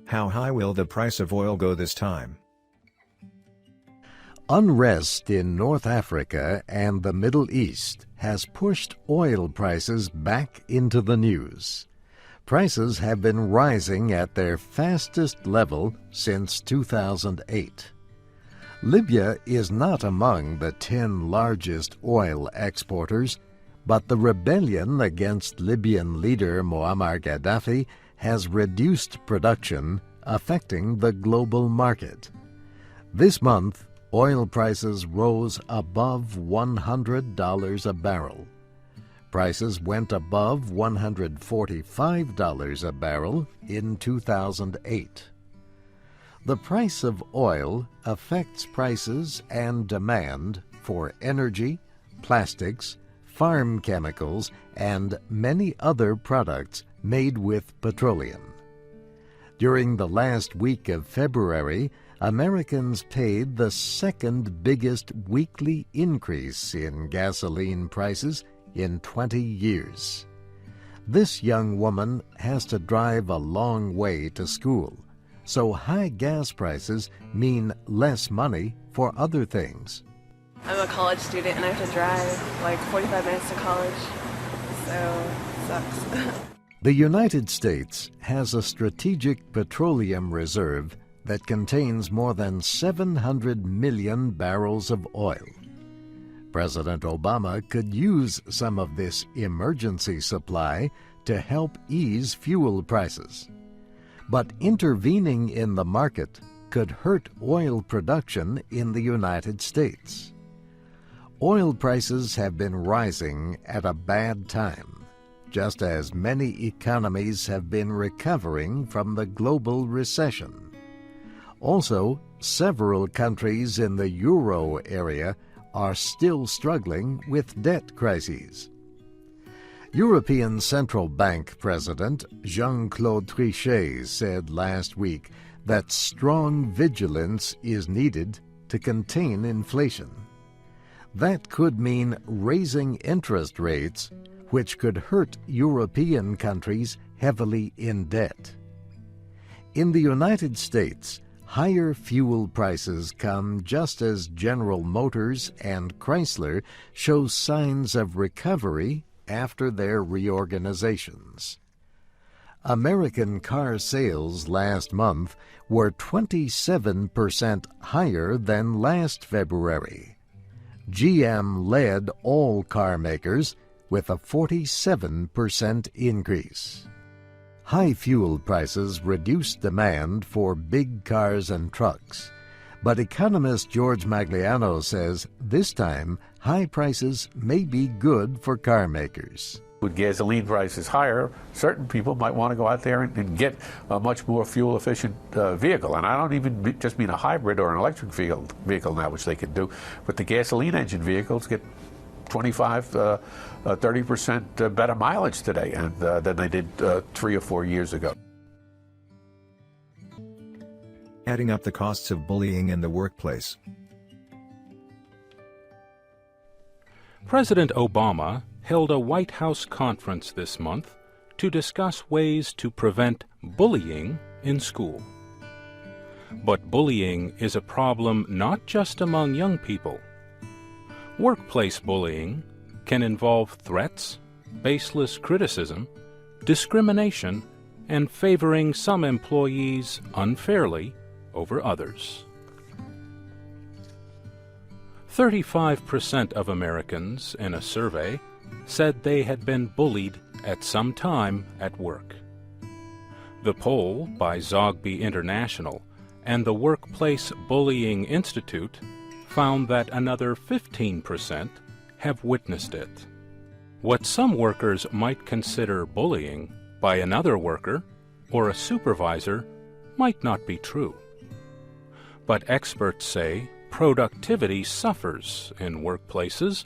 How high will the price of oil go this time? Unrest in North Africa and the Middle East has pushed oil prices back into the news. Prices have been rising at their fastest level since 2008. Libya is not among the 10 largest oil exporters, but the rebellion against Libyan leader Muammar Gaddafi has reduced production, affecting the global market. This month, oil prices rose above $100 a barrel. Prices went above $145 a barrel in 2008. The price of oil affects prices and demand for energy, plastics, farm chemicals, and many other products made with petroleum. During the last week of February, Americans paid the second biggest weekly increase in gasoline prices in 20 years. This young woman has to drive a long way to school, so high gas prices mean less money for other things. I'm a college student and I have to drive like 45 minutes to college, so it sucks. The United States has a strategic petroleum reserve that contains more than 700 million barrels of oil. President Obama could use some of this emergency supply to help ease fuel prices. But intervening in the market could hurt oil production in the United States. Oil prices have been rising at a bad time, just as many economies have been recovering from the global recession. Also, several countries in the euro area are still struggling with debt crises. European Central Bank President Jean-Claude Trichet said last week that strong vigilance is needed to contain inflation. That could mean raising interest rates, which could hurt European countries heavily in debt. In the United States, higher fuel prices come just as General Motors and Chrysler show signs of recovery after their reorganizations. American car sales last month were 27% higher than last February. GM led all car makers with a 47% increase. High fuel prices reduce demand for big cars and trucks, but economist George Magliano says this time high prices may be good for car makers. With gasoline prices higher, certain people might want to go out there and get a much more fuel-efficient vehicle. And I don't even just mean a hybrid or an electric vehicle now, which they can do, but the gasoline engine vehicles get 25, 30% better mileage today than they did 3 or 4 years ago. Adding up the costs of bullying in the workplace. President Obama held a White House conference this month to discuss ways to prevent bullying in school. But bullying is a problem not just among young people. Workplace bullying can involve threats, baseless criticism, discrimination, and favoring some employees unfairly over others. 35% of Americans in a survey said they had been bullied at some time at work. The poll by Zogby International and the Workplace Bullying Institute found that another 15% have witnessed it. What some workers might consider bullying by another worker or a supervisor might not be true. But experts say productivity suffers in workplaces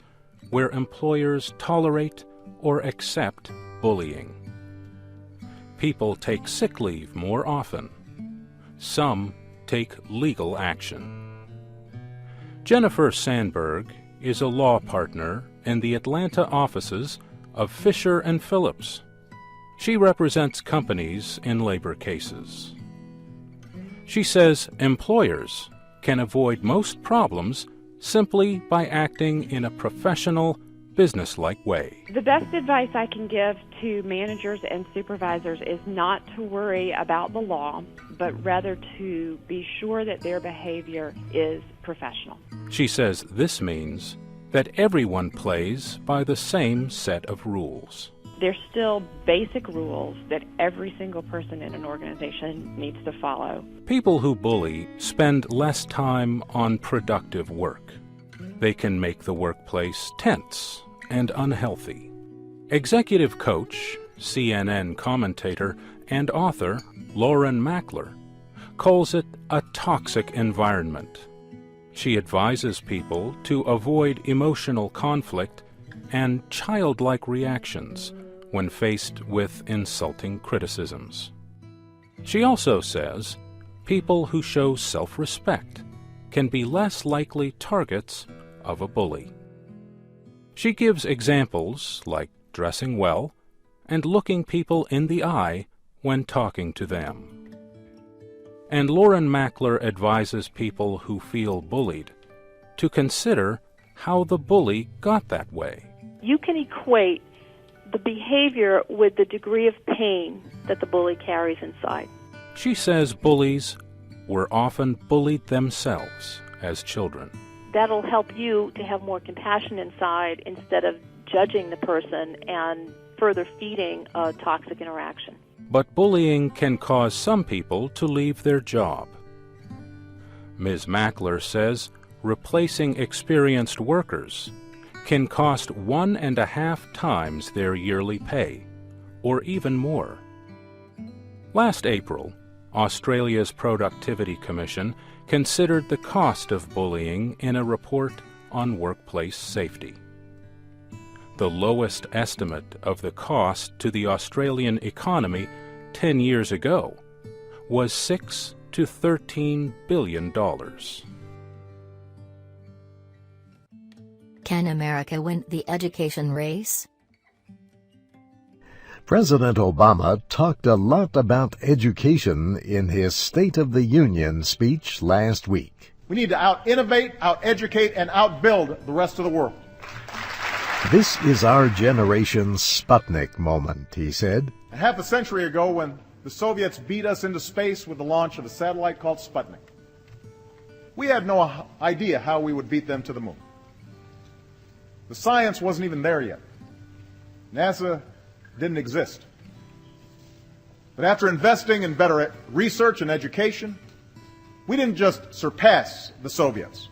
where employers tolerate or accept bullying. People take sick leave more often. Some take legal action. Jennifer Sandberg is a law partner in the Atlanta offices of Fisher & Phillips. She represents companies in labor cases. She says employers can avoid most problems simply by acting in a professional, businesslike way. The best advice I can give to managers and supervisors is not to worry about the law, but rather to be sure that their behavior is professional. She says this means that everyone plays by the same set of rules. There's still basic rules that every single person in an organization needs to follow. People who bully spend less time on productive work. They can make the workplace tense and unhealthy. Executive coach, CNN commentator, and author Lauren Mackler calls it a toxic environment. She advises people to avoid emotional conflict and childlike reactions when faced with insulting criticisms. She also says people who show self-respect can be less likely targets of a bully. She gives examples like dressing well and looking people in the eye when talking to them. And Lauren Mackler advises people who feel bullied to consider how the bully got that way. You can equate the behavior with the degree of pain that the bully carries inside. She says bullies were often bullied themselves as children. That'll help you to have more compassion inside instead of judging the person and further feeding a toxic interaction. But bullying can cause some people to leave their job. Ms. Mackler says replacing experienced workers can cost 1.5 times their yearly pay, or even more. Last April, Australia's Productivity Commission considered the cost of bullying in a report on workplace safety. The lowest estimate of the cost to the Australian economy 10 years ago was $6 to $13 billion. Can America win the education race? President Obama talked a lot about education in his State of the Union speech last week. We need to out-innovate, out-educate, and out-build the rest of the world. This is our generation's Sputnik moment, he said. A half a century ago, when the Soviets beat us into space with the launch of a satellite called Sputnik, we had no idea how we would beat them to the moon. The science wasn't even there yet. NASA didn't exist. But after investing in better research and education, we didn't just surpass the Soviets.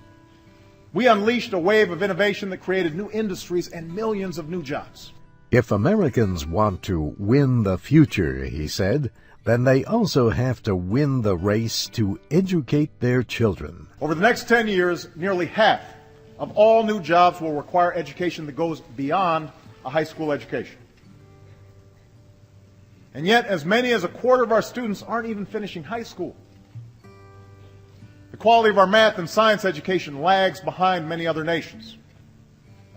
We unleashed a wave of innovation that created new industries and millions of new jobs. If Americans want to win the future, he said, then they also have to win the race to educate their children. Over the next 10 years, nearly half of all new jobs will require education that goes beyond a high school education. And yet, as many as a quarter of our students aren't even finishing high school. The quality of our math and science education lags behind many other nations.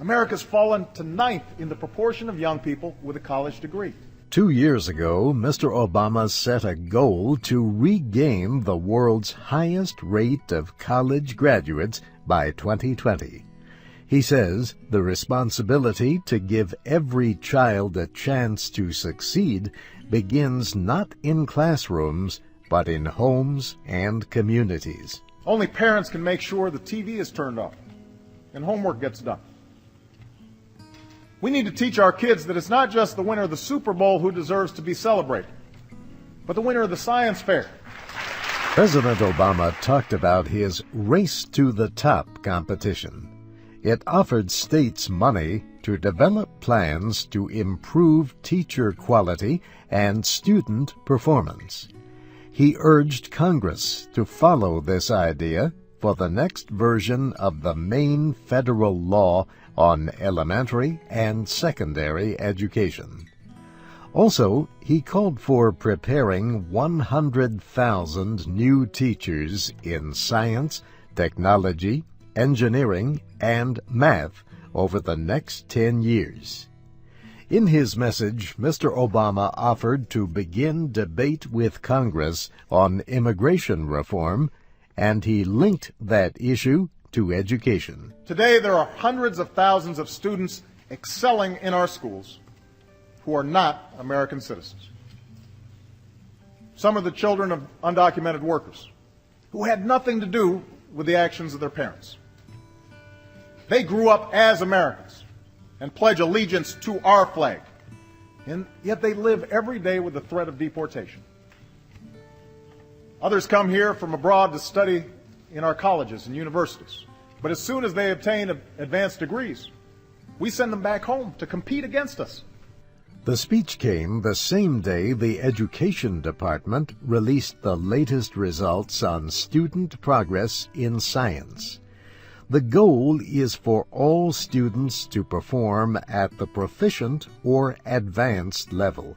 America's fallen to 9th in the proportion of young people with a college degree. 2 years ago, Mr. Obama set a goal to regain the world's highest rate of college graduates by 2020. He says the responsibility to give every child a chance to succeed begins not in classrooms, but in homes and communities. Only parents can make sure the TV is turned off and homework gets done. We need to teach our kids that it's not just the winner of the Super Bowl who deserves to be celebrated, but the winner of the science fair. President Obama talked about his Race to the Top competition. It offered states money to develop plans to improve teacher quality and student performance. He urged Congress to follow this idea for the next version of the main federal law on elementary and secondary education. Also, he called for preparing 100,000 new teachers in science, technology, engineering, and math over the next 10 years. In his message, Mr. Obama offered to begin debate with Congress on immigration reform, and he linked that issue to education. Today, there are hundreds of thousands of students excelling in our schools who are not American citizens. Some are the children of undocumented workers who had nothing to do with the actions of their parents. They grew up as Americans and pledge allegiance to our flag, and yet they live every day with the threat of deportation. Others come here from abroad to study in our colleges and universities, but as soon as they obtain advanced degrees, we send them back home to compete against us. The speech came the same day the Education Department released the latest results on student progress in science. The goal is for all students to perform at the proficient or advanced level.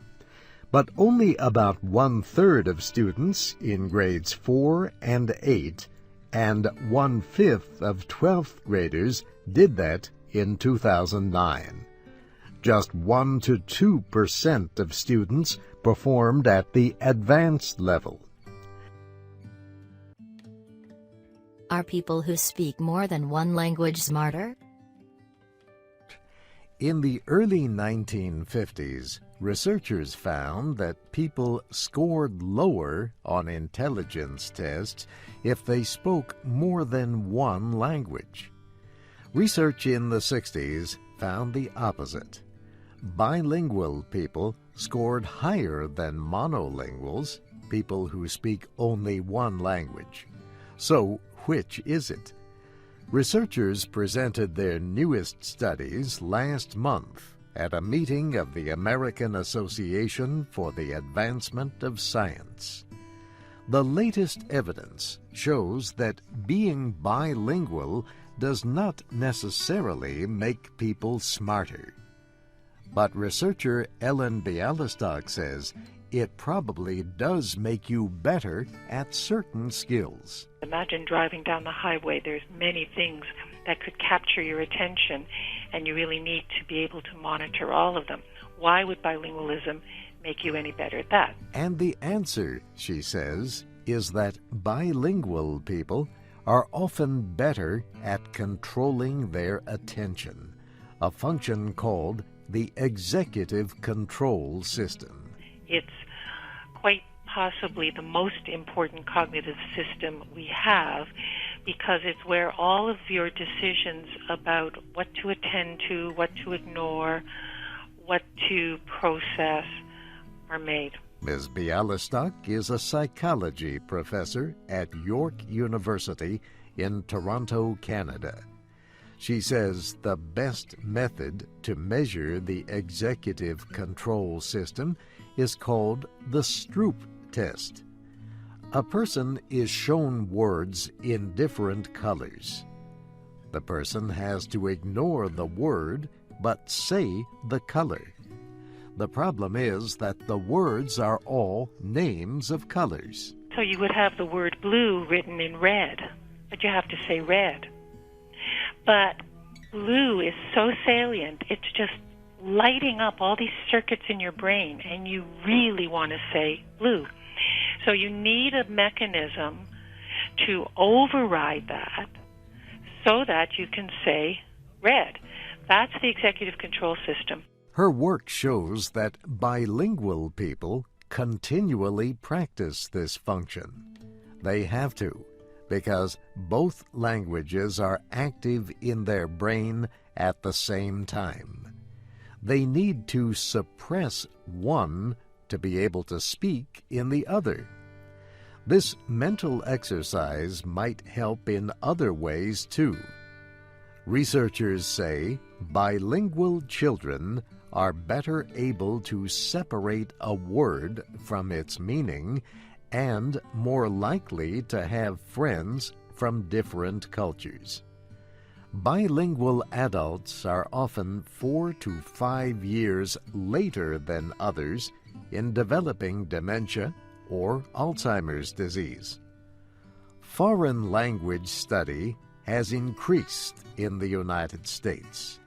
But only about 1/3 of students in grades 4 and 8 and 1/5 of 12th graders did that in 2009. Just 1 to 2% of students performed at the advanced level. Are people who speak more than one language smarter? In the early 1950s, researchers found that people scored lower on intelligence tests if they spoke more than one language. Research in the 60s found the opposite. Bilingual people scored higher than monolinguals, people who speak only one language. So, which is it? Researchers presented their newest studies last month at a meeting of the American Association for the Advancement of Science. The latest evidence shows that being bilingual does not necessarily make people smarter. But researcher Ellen Bialystock says it probably does make you better at certain skills. Imagine driving down the highway. There's many things that could capture your attention, and you really need to be able to monitor all of them. Why would bilingualism make you any better at that? And the answer, she says, is that bilingual people are often better at controlling their attention, a function called the executive control system. It's quite possibly the most important cognitive system we have, because it's where all of your decisions about what to attend to, what to ignore, what to process are made. Ms. Bialystock is a psychology professor at York University in Toronto, Canada. She says the best method to measure the executive control system is called the Stroop test. A person is shown words in different colors. The person has to ignore the word but say the color. The problem is that the words are all names of colors. So you would have the word blue written in red, but you have to say red. But blue is so salient, it's just lighting up all these circuits in your brain, and you really want to say blue. So you need a mechanism to override that so that you can say red. That's the executive control system. Her work shows that bilingual people continually practice this function. They have to, because both languages are active in their brain at the same time. They need to suppress one to be able to speak in the other. This mental exercise might help in other ways too. Researchers say bilingual children are better able to separate a word from its meaning and more likely to have friends from different cultures. Bilingual adults are often 4 to 5 years later than others in developing dementia or Alzheimer's disease. Foreign language study has increased in the United States.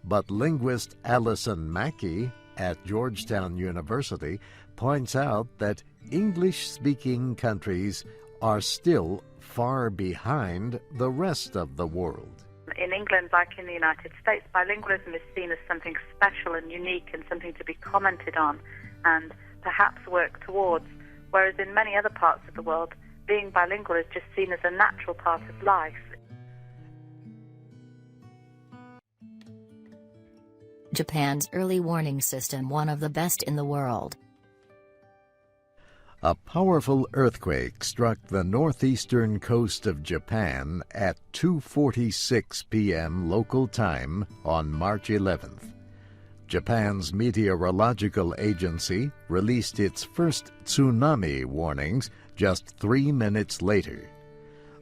But linguist Alison Mackey at Georgetown University points out that English-speaking countries are still far behind the rest of the world. In England, like in the United States, bilingualism is seen as something special and unique and something to be commented on and perhaps work towards, whereas in many other parts of the world, being bilingual is just seen as a natural part of life. Japan's early warning system, one of the best in the world. A powerful earthquake struck the northeastern coast of Japan at 2:46 p.m. local time on March 11th. Japan's meteorological agency released its first tsunami warnings just 3 minutes later.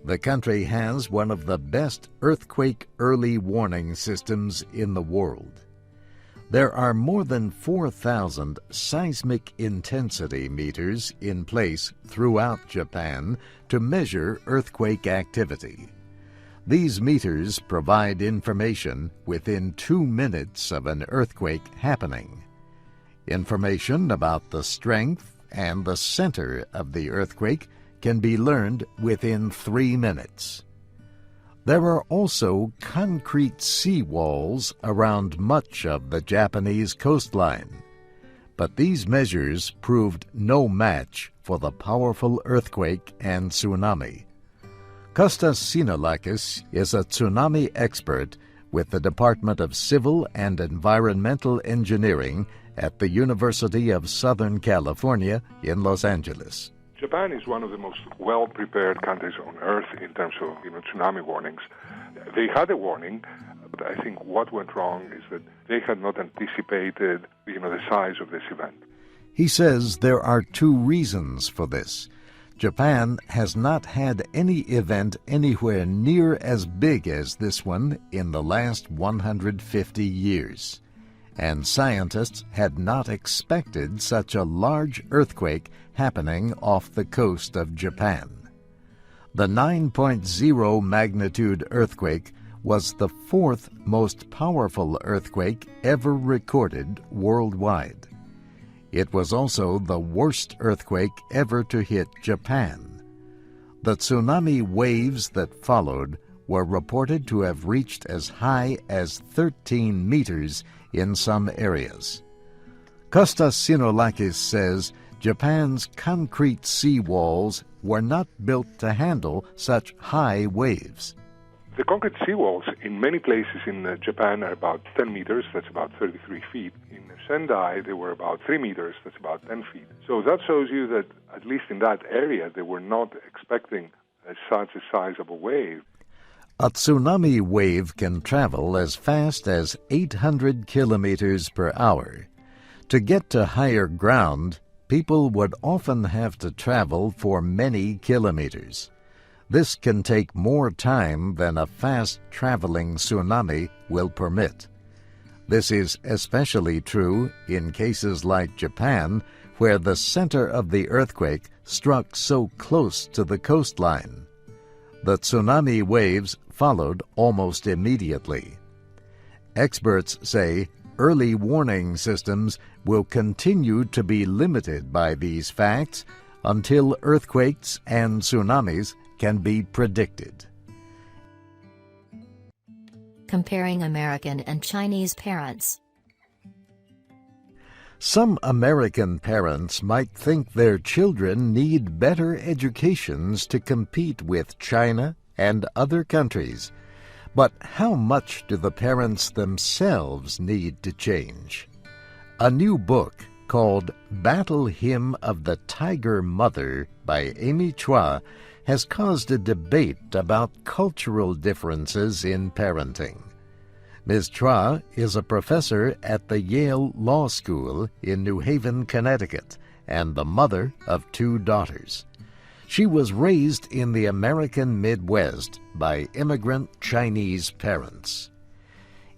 The country has one of the best earthquake early warning systems in the world. There are more than 4,000 seismic intensity meters in place throughout Japan to measure earthquake activity. These meters provide information within 2 minutes of an earthquake happening. Information about the strength and the center of the earthquake can be learned within 3 minutes. There are also concrete seawalls around much of the Japanese coastline, but these measures proved no match for the powerful earthquake and tsunami. Kostas Sinolakis is a tsunami expert with the Department of Civil and Environmental Engineering at the University of Southern California in Los Angeles. Japan is one of the most well-prepared countries on earth in terms of tsunami warnings. They had a warning, but I think what went wrong is that they had not anticipated the size of this event. He says there are 2 reasons for this. Japan has not had any event anywhere near as big as this one in the last 150 years. And scientists had not expected such a large earthquake happening off the coast of Japan. The 9.0 magnitude earthquake was the 4th most powerful earthquake ever recorded worldwide. It was also the worst earthquake ever to hit Japan. The tsunami waves that followed were reported to have reached as high as 13 meters in some areas. Kostas Sinolakis says Japan's concrete seawalls were not built to handle such high waves. The concrete seawalls in many places in Japan are about 10 meters, that's about 33 feet. In Sendai, they were about 3 meters, that's about 10 feet. So that shows you that, at least in that area, they were not expecting such a sizable wave. A tsunami wave can travel as fast as 800 kilometers per hour. To get to higher ground, people would often have to travel for many kilometers. This can take more time than a fast-traveling tsunami will permit. This is especially true in cases like Japan, where the center of the earthquake struck so close to the coastline. The tsunami waves followed almost immediately. Experts say early warning systems will continue to be limited by these facts until earthquakes and tsunamis can be predicted. Comparing American and Chinese parents. Some American parents might think their children need better educations to compete with China and other countries. But how much do the parents themselves need to change? A new book called Battle Hymn of the Tiger Mother by Amy Chua has caused a debate about cultural differences in parenting. Ms. Chua is a professor at the Yale Law School in New Haven, Connecticut, and the mother of 2 daughters. She was raised in the American Midwest by immigrant Chinese parents.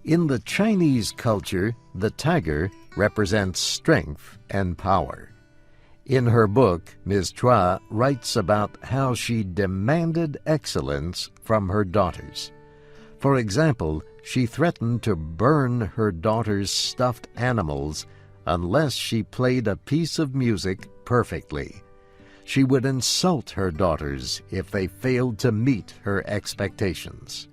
In the Chinese culture, the tiger represents strength and power. In her book, Ms. Chua writes about how she demanded excellence from her daughters. For example, she threatened to burn her daughters' stuffed animals unless she played a piece of music perfectly. She would insult her daughters if they failed to meet her expectations.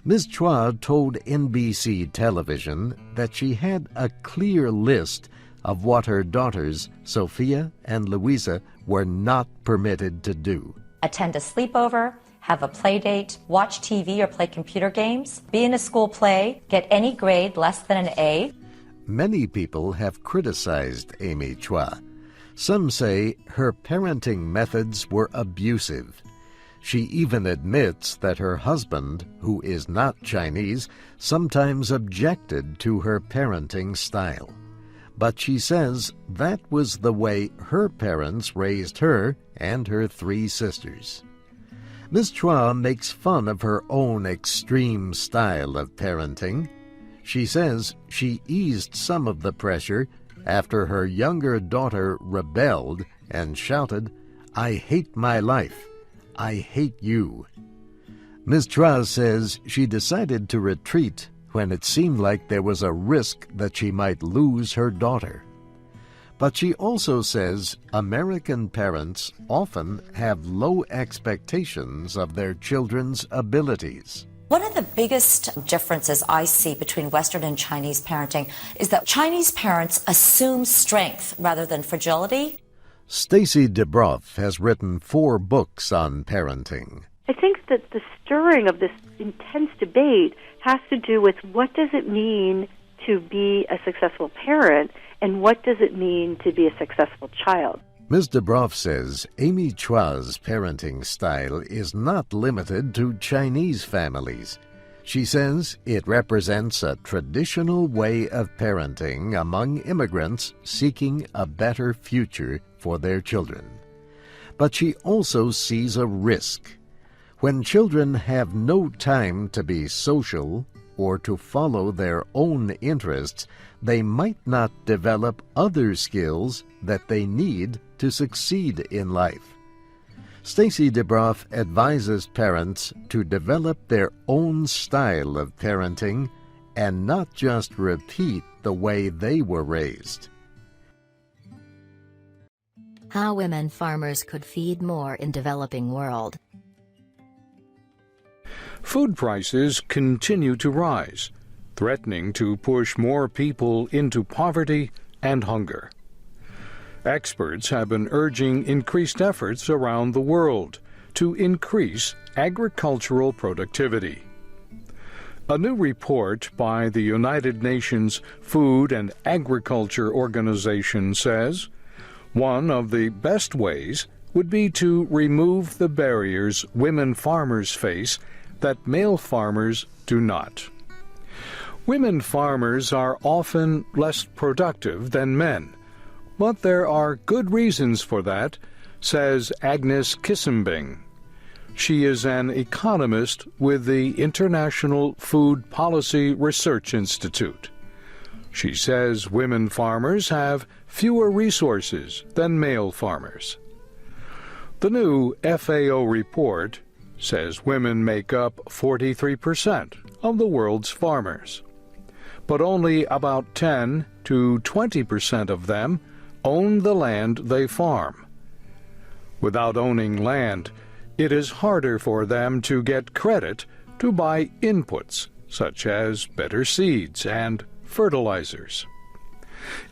Ms. Chua told NBC television that she had a clear list of what her daughters, Sophia and Louisa, were not permitted to do. Attend a sleepover, have a play date, watch TV or play computer games, be in a school play, get any grade less than an A. Many people have criticized Amy Chua. Some say her parenting methods were abusive. She even admits that her husband, who is not Chinese, sometimes objected to her parenting style. But she says that was the way her parents raised her and her 3 sisters. Ms. Chua makes fun of her own extreme style of parenting. She says she eased some of the pressure after her younger daughter rebelled and shouted, "I hate my life. I hate you." Ms. Chua says she decided to retreat when it seemed like there was a risk that she might lose her daughter. But she also says American parents often have low expectations of their children's abilities. One of the biggest differences I see between Western and Chinese parenting is that Chinese parents assume strength rather than fragility. Stacy DeBroff has written 4 books on parenting. I think that the stirring of this intense debate has to do with what does it mean to be a successful parent and what does it mean to be a successful child. Ms. DeBroff says Amy Chua's parenting style is not limited to Chinese families. She says it represents a traditional way of parenting among immigrants seeking a better future for their children. But she also sees a risk. When children have no time to be social or to follow their own interests, they might not develop other skills that they need to succeed in life. Stacy DeBroff advises parents to develop their own style of parenting and not just repeat the way they were raised. How women farmers could feed more in developing world. Food prices continue to rise, threatening to push more people into poverty and hunger. Experts have been urging increased efforts around the world to increase agricultural productivity. A new report by the United Nations Food and Agriculture Organization says one of the best ways would be to remove the barriers women farmers face that male farmers do not. Women farmers are often less productive than men, but there are good reasons for that, says Agnes Kissenbing. She is an economist with the International Food Policy Research Institute. She says women farmers have fewer resources than male farmers. The new FAO report says women make up 43% of the world's farmers, but only about 10 to 20% of them own the land they farm. Without owning land, it is harder for them to get credit to buy inputs such as better seeds and fertilizers.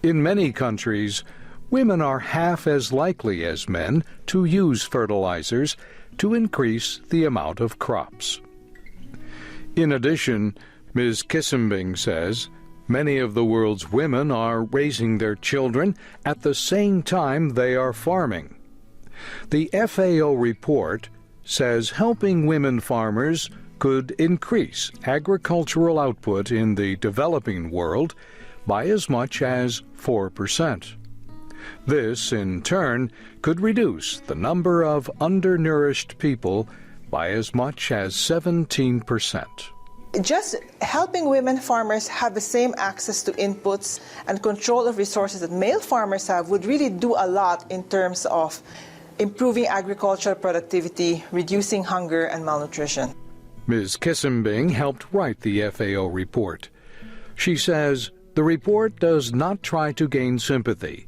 In many countries, women are half as likely as men to use fertilizers to increase the amount of crops. In addition, Ms. Kissenbing says many of the world's women are raising their children at the same time they are farming. The FAO report says helping women farmers could increase agricultural output in the developing world by as much as 4%. This, in turn, could reduce the number of undernourished people by as much as 17%. Just helping women farmers have the same access to inputs and control of resources that male farmers have would really do a lot in terms of improving agricultural productivity, reducing hunger and malnutrition. Ms. Kissimbing helped write the FAO report. She says the report does not try to gain sympathy.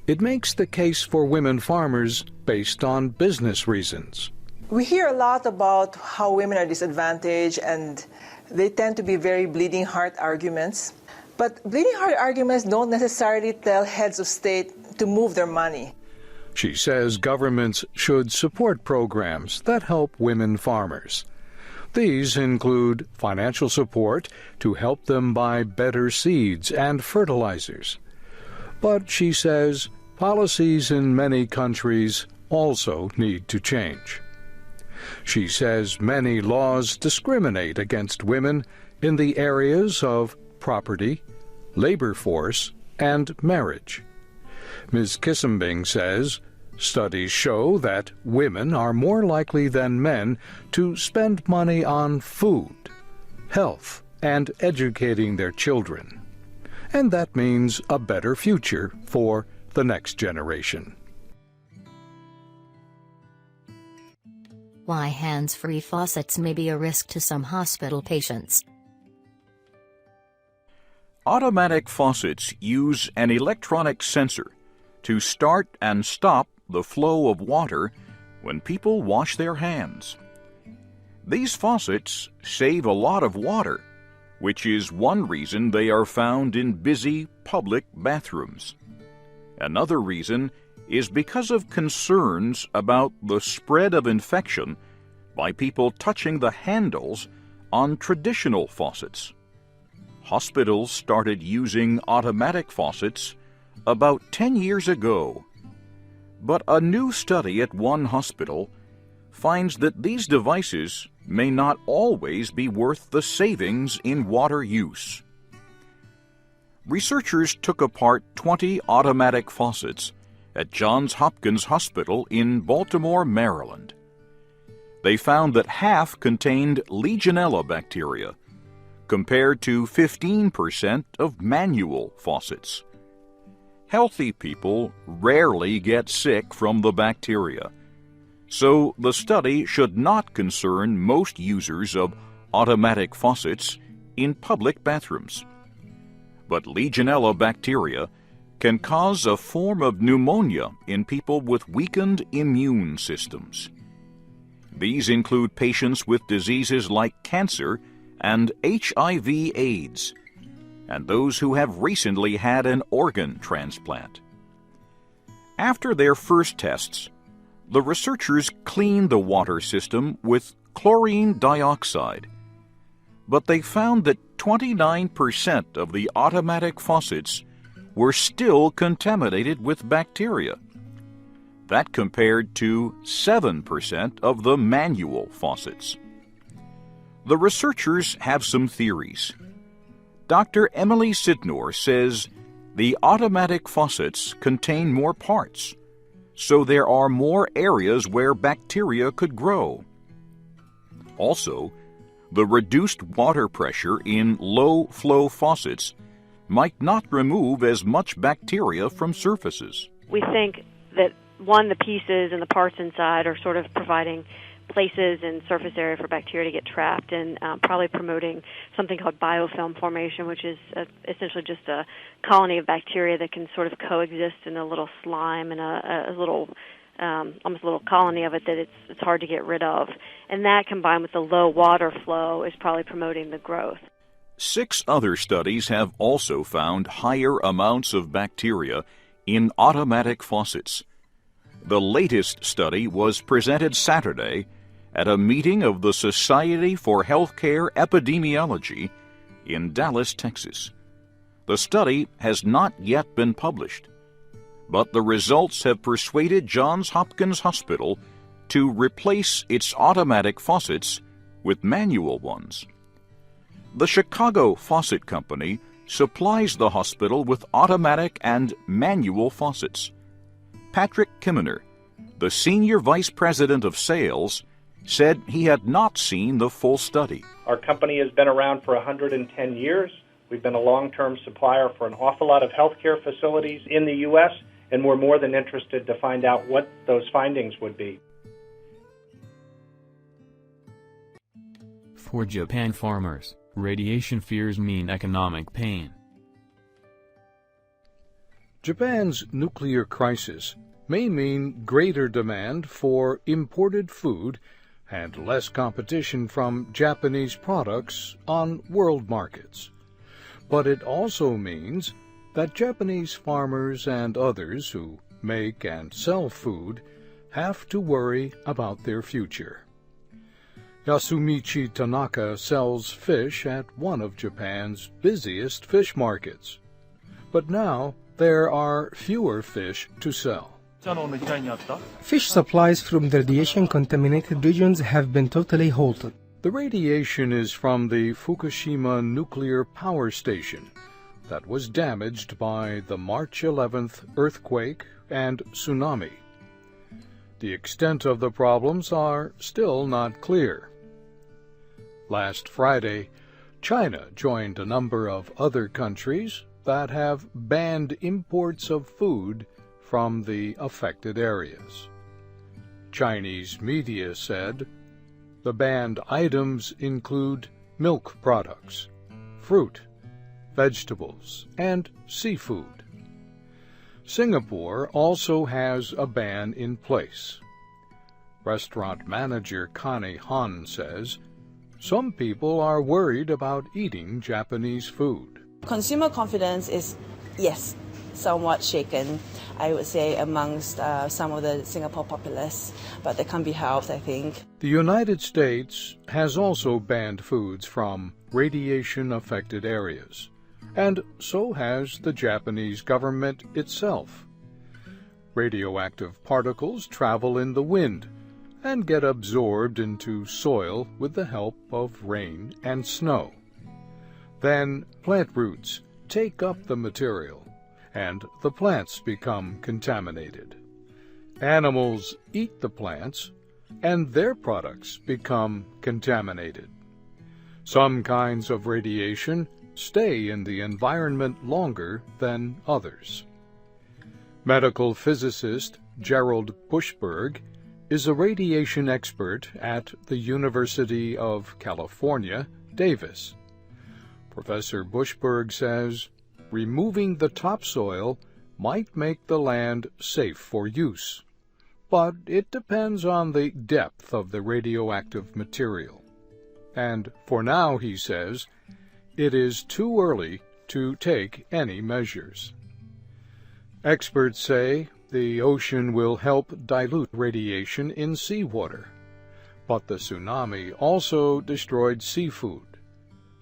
It makes the case for women farmers based on business reasons. We hear a lot about how women are disadvantaged, and they tend to be very bleeding heart arguments. But bleeding heart arguments don't necessarily tell heads of state to move their money. She says governments should support programs that help women farmers. These include financial support to help them buy better seeds and fertilizers. But she says policies in many countries also need to change. She says many laws discriminate against women in the areas of property, labor force, and marriage. Ms. Kissimbing says studies show that women are more likely than men to spend money on food, health, and educating their children. And that means a better future for the next generation. Why hands-free faucets may be a risk to some hospital patients. Automatic faucets use an electronic sensor to start and stop the flow of water when people wash their hands. These faucets save a lot of water, which is one reason they are found in busy public bathrooms. Another reason is because of concerns about the spread of infection by people touching the handles on traditional faucets. Hospitals started using automatic faucets about 10 years ago. But a new study at one hospital finds that these devices may not always be worth the savings in water use. Researchers took apart 20 automatic faucets at Johns Hopkins Hospital in Baltimore, Maryland. They found that half contained Legionella bacteria, compared to 15% of manual faucets. Healthy people rarely get sick from the bacteria, so the study should not concern most users of automatic faucets in public bathrooms. But Legionella bacteria can cause a form of pneumonia in people with weakened immune systems. These include patients with diseases like cancer and HIV/AIDS, and those who have recently had an organ transplant. After their first tests, the researchers cleaned the water system with chlorine dioxide, but they found that 29% of the automatic faucets were still contaminated with bacteria. That compared to 7% of the manual faucets. The researchers have some theories. Dr. Emily Sidnor says the automatic faucets contain more parts, so there are more areas where bacteria could grow. Also, the reduced water pressure in low-flow faucets might not remove as much bacteria from surfaces. We think that, one, the pieces and the parts inside are sort of providing places and surface area for bacteria to get trapped, and probably promoting something called biofilm formation, which is essentially just a colony of bacteria that can sort of coexist in a little slime and a little, almost a little colony of it that it's hard to get rid of. And that, combined with the low water flow, is probably promoting the growth. 6 other studies have also found higher amounts of bacteria in automatic faucets. The latest study was presented Saturday at a meeting of the Society for Healthcare Epidemiology in Dallas, Texas. The study has not yet been published, but the results have persuaded Johns Hopkins Hospital to replace its automatic faucets with manual ones. The Chicago Faucet Company supplies the hospital with automatic and manual faucets. Patrick Kimmener, the Senior Vice President of Sales, said he had not seen the full study. Our company has been around for 110 years. We've been a long-term supplier for an awful lot of healthcare facilities in the U.S., and we're more than interested to find out what those findings would be. For Japan farmers, radiation fears mean economic pain. Japan's nuclear crisis may mean greater demand for imported food and less competition from Japanese products on world markets. But it also means that Japanese farmers and others who make and sell food have to worry about their future. Yasumichi Tanaka sells fish at one of Japan's busiest fish markets. But now there are fewer fish to sell. Fish supplies from the radiation-contaminated regions have been totally halted. The radiation is from the Fukushima nuclear power station that was damaged by the March 11th earthquake and tsunami. The extent of the problems are still not clear. Last Friday, China joined a number of other countries that have banned imports of food from the affected areas. Chinese media said the banned items include milk products, fruit, vegetables, and seafood. Singapore also has a ban in place. Restaurant manager Connie Han says some people are worried about eating Japanese food. Consumer confidence is, yes, somewhat shaken, I would say, amongst some of the Singapore populace, but that can be helped, I think. The United States has also banned foods from radiation-affected areas, and so has the Japanese government itself. Radioactive particles travel in the wind and get absorbed into soil with the help of rain and snow. Then plant roots take up the material, and the plants become contaminated. Animals eat the plants, and their products become contaminated. Some kinds of radiation stay in the environment longer than others. Medical physicist Gerald Bushberg is a radiation expert at the University of California, Davis. Professor Bushberg says removing the topsoil might make the land safe for use, but it depends on the depth of the radioactive material. And for now, he says, it is too early to take any measures. Experts say the ocean will help dilute radiation in seawater, but the tsunami also destroyed seafood,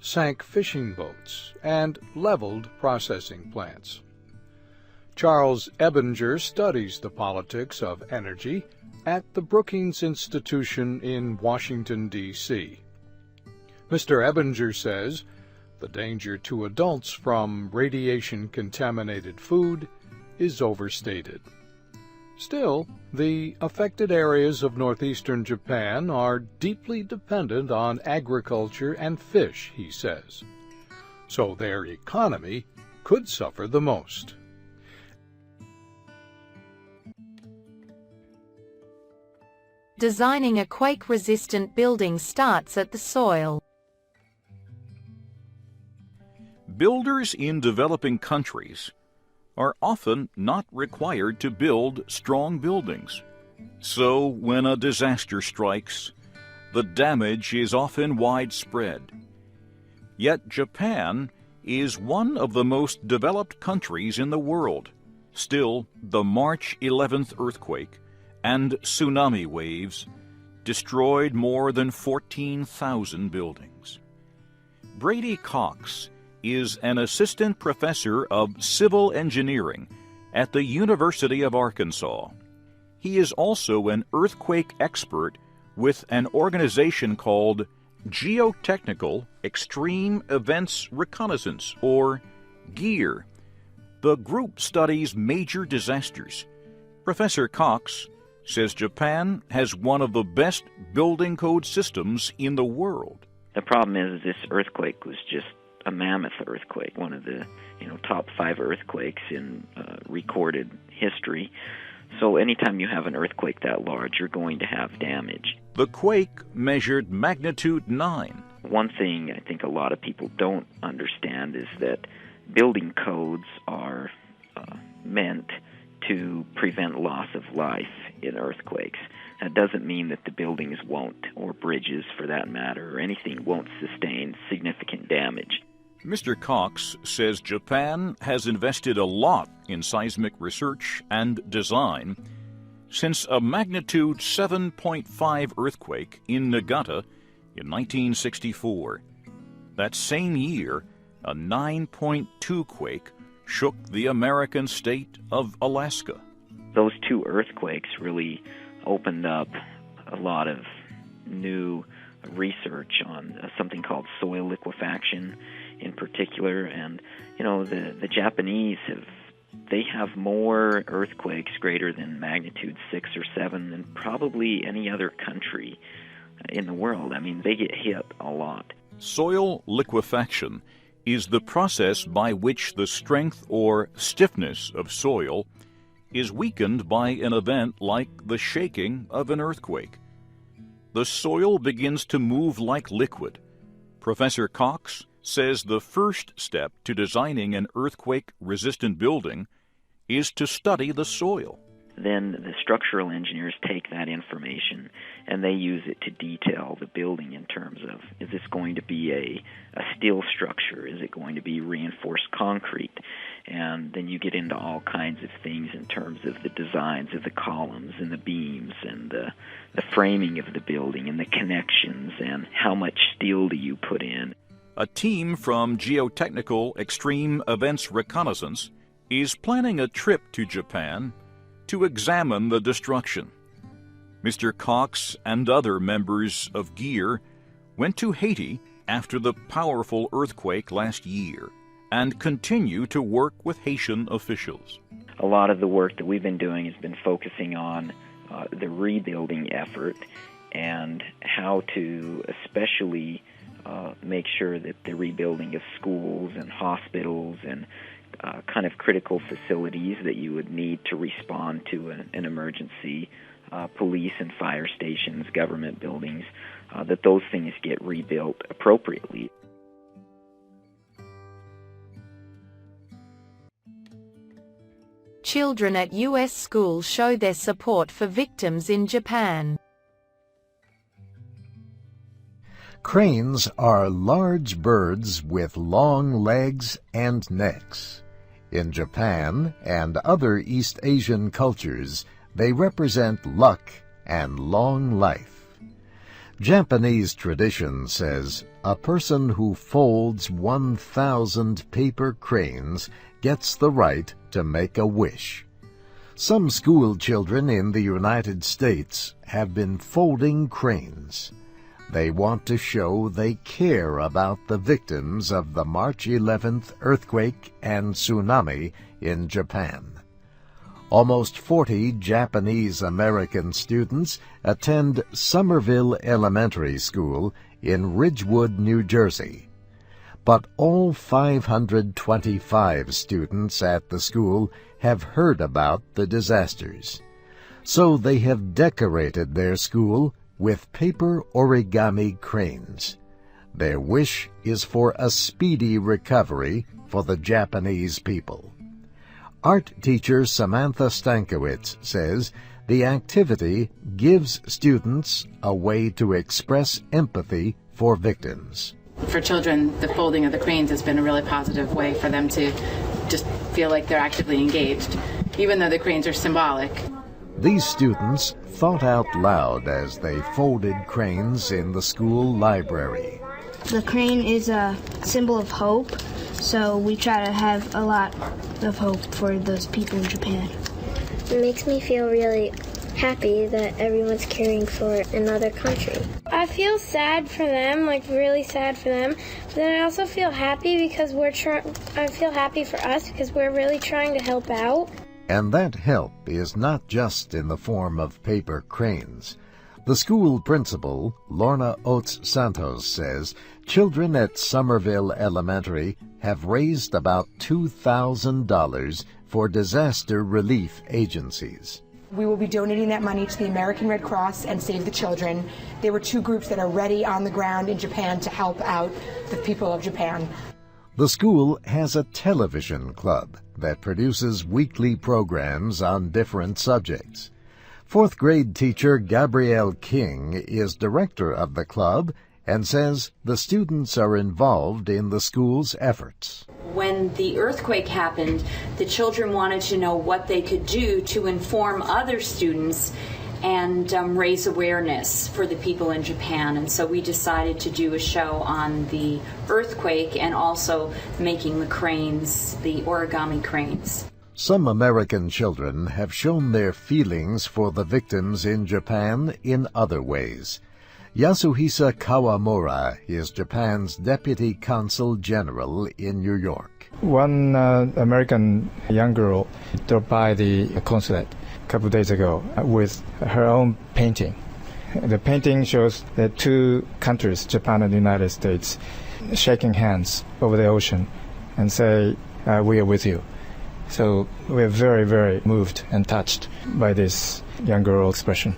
sank fishing boats, and leveled processing plants. Charles Ebinger studies the politics of energy at the Brookings Institution in Washington, D.C. Mr. Ebinger says the danger to adults from radiation-contaminated food is overstated. Still, the affected areas of northeastern Japan are deeply dependent on agriculture and fish, he says. So their economy could suffer the most. Designing a quake-resistant building starts at the soil. Builders in developing countries are often not required to build strong buildings. So when a disaster strikes, the damage is often widespread. Yet Japan is one of the most developed countries in the world. Still, the March 11th earthquake and tsunami waves destroyed more than 14,000 buildings. Brady Cox is an assistant professor of civil engineering at the University of Arkansas. He is also an earthquake expert with an organization called Geotechnical Extreme Events Reconnaissance, or GEAR. The group studies major disasters. Professor Cox says Japan has one of the best building code systems in the world. The problem is this earthquake was just a mammoth earthquake, one of the top 5 earthquakes in recorded history. So anytime you have an earthquake that large, you're going to have damage. The quake measured magnitude 9. One thing I think a lot of people don't understand is that building codes are meant to prevent loss of life in earthquakes. That doesn't mean that the buildings won't, or bridges for that matter, or anything won't sustain significant damage. Mr. Cox says Japan has invested a lot in seismic research and design since a magnitude 7.5 earthquake in Niigata in 1964. That same year, a 9.2 quake shook the American state of Alaska. Those 2 earthquakes really opened up a lot of new research on something called soil liquefaction in particular. And, the Japanese have more earthquakes greater than magnitude 6 or 7 than probably any other country in the world. I mean, they get hit a lot. Soil liquefaction is the process by which the strength or stiffness of soil is weakened by an event like the shaking of an earthquake. The soil begins to move like liquid. Professor Cox says the first step to designing an earthquake-resistant building is to study the soil. Then the structural engineers take that information and they use it to detail the building in terms of, is this going to be a steel structure? Is it going to be reinforced concrete? And then you get into all kinds of things in terms of the designs of the columns and the beams and the framing of the building and the connections and how much steel do you put in. A team from Geotechnical Extreme Events Reconnaissance is planning a trip to Japan to examine the destruction. Mr. Cox and other members of GEAR went to Haiti after the powerful earthquake last year and continue to work with Haitian officials. A lot of the work that we've been doing has been focusing on the rebuilding effort and how to especially make sure that the rebuilding of schools and hospitals and kind of critical facilities that you would need to respond to an emergency, police and fire stations, government buildings, that those things get rebuilt appropriately. Children at U.S. schools show their support for victims in Japan. Cranes are large birds with long legs and necks. In Japan and other East Asian cultures, they represent luck and long life. Japanese tradition says a person who folds 1,000 paper cranes gets the right to make a wish. Some school children in the United States have been folding cranes. They want to show they care about the victims of the March 11th earthquake and tsunami in Japan. Almost 40 Japanese-American students attend Somerville Elementary School in Ridgewood, New Jersey. But all 525 students at the school have heard about the disasters. So they have decorated their school with paper origami cranes. Their wish is for a speedy recovery for the Japanese people. Art teacher Samantha Stankiewicz says the activity gives students a way to express empathy for victims. For children, the folding of the cranes has been a really positive way for them to just feel like they're actively engaged, even though the cranes are symbolic. These students thought out loud as they folded cranes in the school library. The crane is a symbol of hope, so we try to have a lot of hope for those people in Japan. It makes me feel really happy that everyone's caring for another country. I feel sad for them, like really sad for them, but then I also feel happy because I feel happy for us because we're really trying to help out. And that help is not just in the form of paper cranes. The school principal, Lorna Oates Santos, says children at Somerville Elementary have raised about $2,000 for disaster relief agencies. We will be donating that money to the American Red Cross and Save the Children. There were two groups that are ready on the ground in Japan to help out the people of Japan. The school has a television club that produces weekly programs on different subjects. Fourth grade teacher Gabrielle King is director of the club and says the students are involved in the school's efforts. When the earthquake happened, the children wanted to know what they could do to inform other students and raise awareness for the people in Japan. And so we decided to do a show on the earthquake and also making the cranes, the origami cranes. Some American children have shown their feelings for the victims in Japan in other ways. Yasuhisa Kawamura is Japan's Deputy Consul General in New York. One American young girl dropped by the consulate a couple of days ago with her own painting. The painting shows the two countries, Japan and the United States, shaking hands over the ocean and say, we are with you. So we're very, very moved and touched by this young girl expression.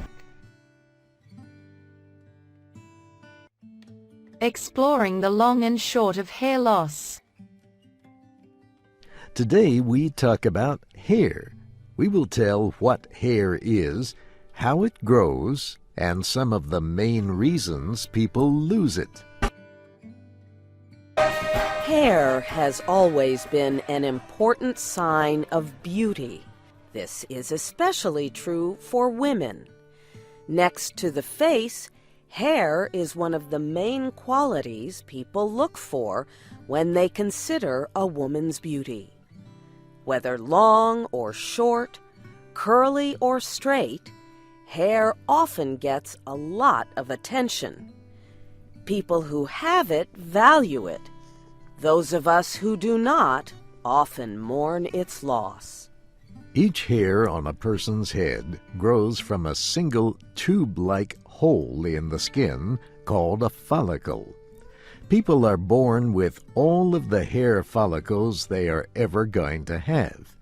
Exploring the long and short of hair loss. Today we talk about hair. We will tell what hair is, how it grows, and some of the main reasons people lose it. Hair has always been an important sign of beauty. This is especially true for women. Next to the face, hair is one of the main qualities people look for when they consider a woman's beauty. Whether long or short, curly or straight, hair often gets a lot of attention. People who have it value it. Those of us who do not often mourn its loss. Each hair on a person's head grows from a single tube-like hole in the skin called a follicle. People are born with all of the hair follicles they are ever going to have.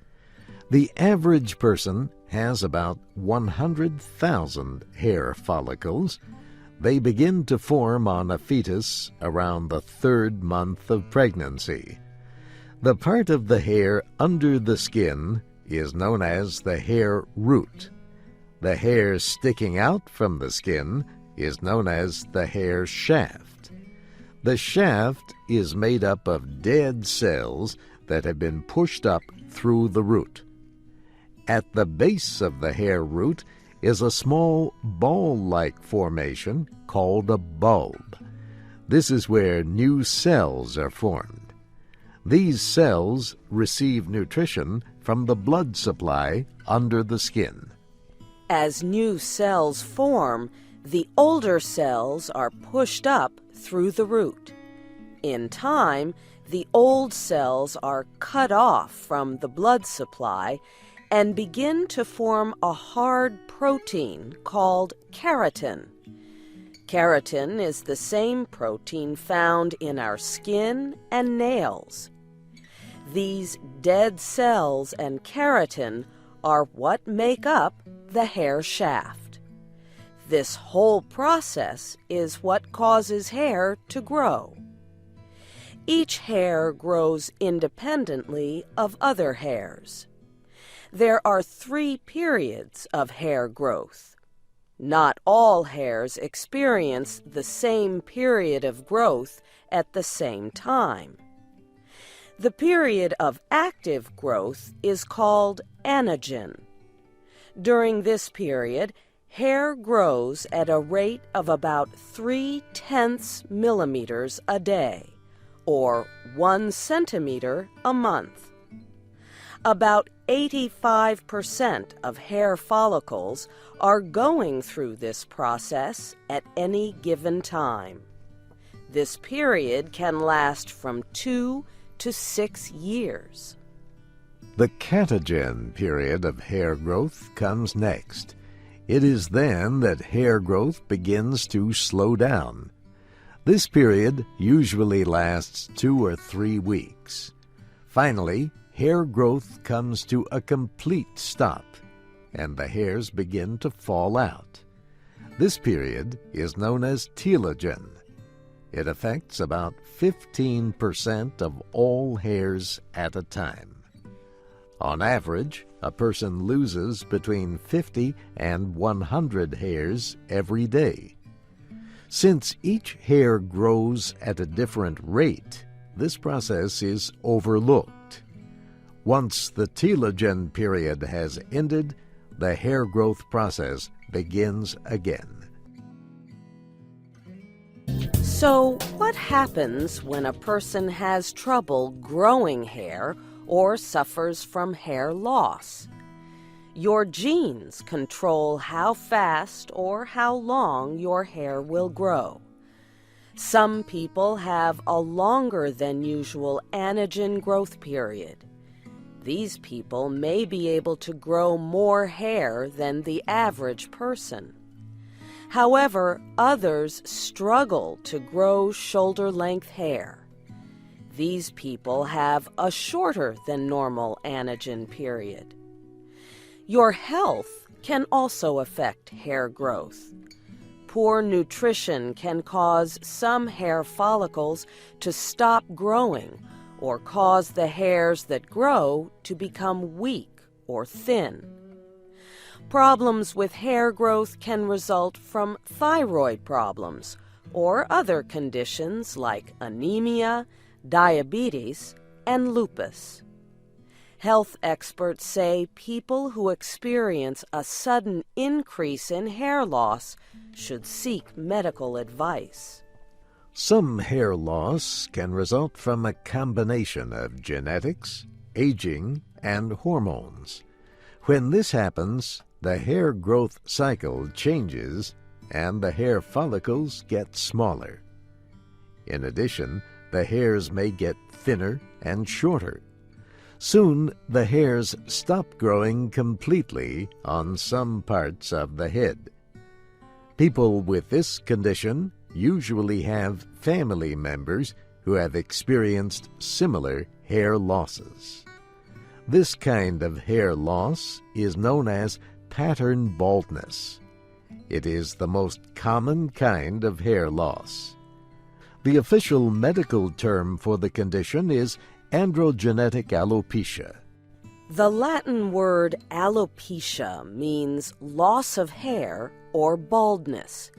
The average person has about 100,000 hair follicles. They begin to form on a fetus around the 3rd month of pregnancy. The part of the hair under the skin is known as the hair root. The hair sticking out from the skin is known as the hair shaft. The shaft is made up of dead cells that have been pushed up through the root. At the base of the hair root is a small ball-like formation called a bulb. This is where new cells are formed. These cells receive nutrition from the blood supply under the skin. As new cells form, the older cells are pushed up through the root. In time, the old cells are cut off from the blood supply and begin to form a hard protein called keratin. Keratin is the same protein found in our skin and nails. These dead cells and keratin are what make up the hair shaft. This whole process is what causes hair to grow. Each hair grows independently of other hairs. There are 3 periods of hair growth. Not all hairs experience the same period of growth at the same time. The period of active growth is called anagen. During this period, hair grows at a rate of about 0.3 millimeters a day, or 1 centimeter a month. About 85% of hair follicles are going through this process at any given time. This period can last from 2 to 6 years. The catagen period of hair growth comes next. It is then that hair growth begins to slow down. This period usually lasts 2 or 3 weeks. Finally, hair growth comes to a complete stop, and the hairs begin to fall out. This period is known as telogen. It affects about 15% of all hairs at a time. On average, a person loses between 50 and 100 hairs every day. Since each hair grows at a different rate, this process is overlooked. Once the telogen period has ended, the hair growth process begins again. So, what happens when a person has trouble growing hair or suffers from hair loss? Your genes control how fast or how long your hair will grow. Some people have a longer than usual anagen growth period. These people may be able to grow more hair than the average person. However, others struggle to grow shoulder-length hair. These people have a shorter than normal anagen period. Your health can also affect hair growth. Poor nutrition can cause some hair follicles to stop growing or cause the hairs that grow to become weak or thin. Problems with hair growth can result from thyroid problems or other conditions like anemia, diabetes, and lupus. Health experts say people who experience a sudden increase in hair loss should seek medical advice. Some hair loss can result from a combination of genetics, aging, and hormones. When this happens, the hair growth cycle changes and the hair follicles get smaller. In addition, the hairs may get thinner and shorter. Soon, the hairs stop growing completely on some parts of the head. People with this condition usually have family members who have experienced similar hair losses. This kind of hair loss is known as pattern baldness. It is the most common kind of hair loss. The official medical term for the condition is androgenetic alopecia. The Latin word alopecia means loss of hair or baldness.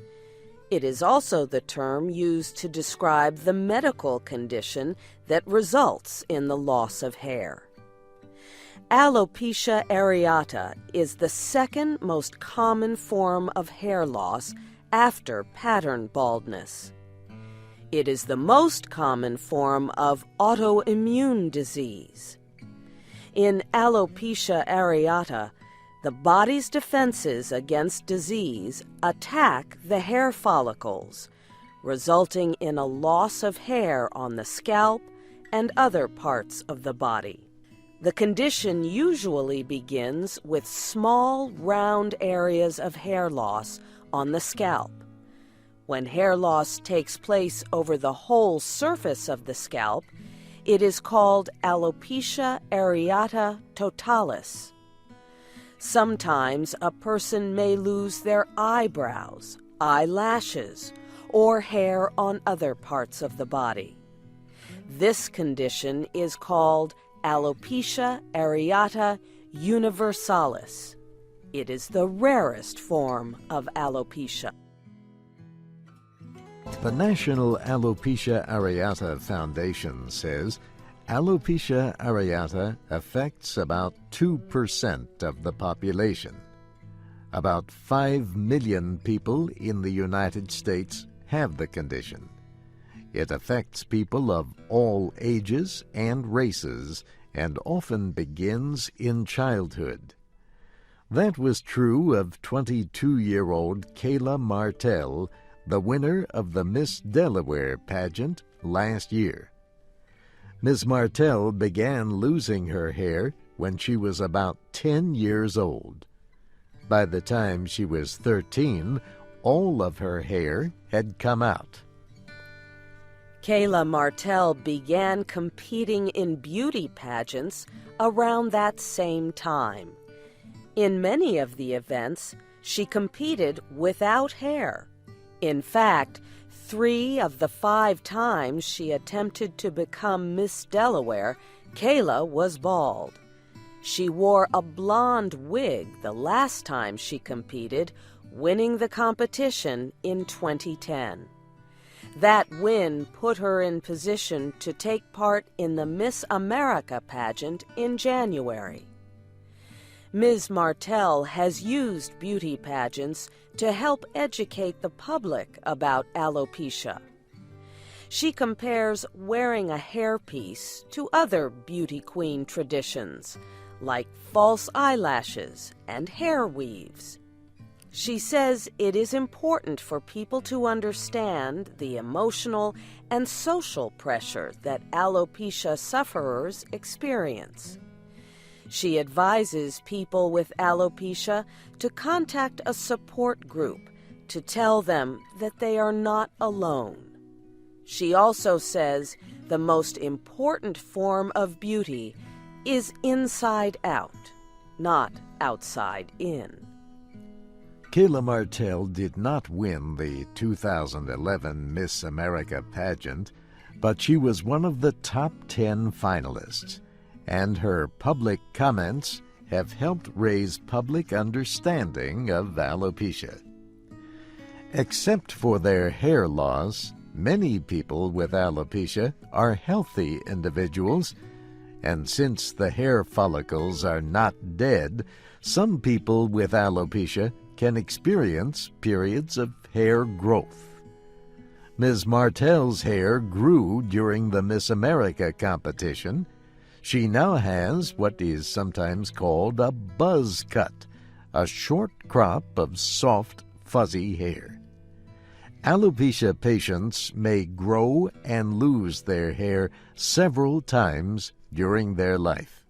It is also the term used to describe the medical condition that results in the loss of hair. Alopecia areata is the second most common form of hair loss after pattern baldness. It is the most common form of autoimmune disease. In alopecia areata, the body's defenses against disease attack the hair follicles, resulting in a loss of hair on the scalp and other parts of the body. The condition usually begins with small, round areas of hair loss on the scalp. When hair loss takes place over the whole surface of the scalp, it is called alopecia areata totalis. Sometimes a person may lose their eyebrows, eyelashes, or hair on other parts of the body. This condition is called alopecia areata universalis. It is the rarest form of alopecia. The National Alopecia Areata Foundation says alopecia areata affects about 2% of the population. About 5 million people in the United States have the condition. It affects people of all ages and races and often begins in childhood. That was true of 22-year-old Kayla Martell, the winner of the Miss Delaware pageant last year. Ms. Martell began losing her hair when she was about 10 years old. By the time she was 13, all of her hair had come out. Kayla Martell began competing in beauty pageants around that same time. In many of the events, she competed without hair. In fact, 3 of the 5 times she attempted to become Miss Delaware, Kayla was bald. She wore a blonde wig the last time she competed, winning the competition in 2010. That win put her in position to take part in the Miss America pageant in January. Ms. Martell has used beauty pageants to help educate the public about alopecia. She compares wearing a hairpiece to other beauty queen traditions, like false eyelashes and hair weaves. She says it is important for people to understand the emotional and social pressure that alopecia sufferers experience. She advises people with alopecia to contact a support group to tell them that they are not alone. She also says the most important form of beauty is inside out, not outside in. Kayla Martell did not win the 2011 Miss America pageant, but she was one of the top 10 finalists, and her public comments have helped raise public understanding of alopecia. Except for their hair loss, many people with alopecia are healthy individuals, and since the hair follicles are not dead, some people with alopecia can experience periods of hair growth. Ms. Martell's hair grew during the Miss America competition. She now has what is sometimes called a buzz cut, a short crop of soft, fuzzy hair. Alopecia patients may grow and lose their hair several times during their life.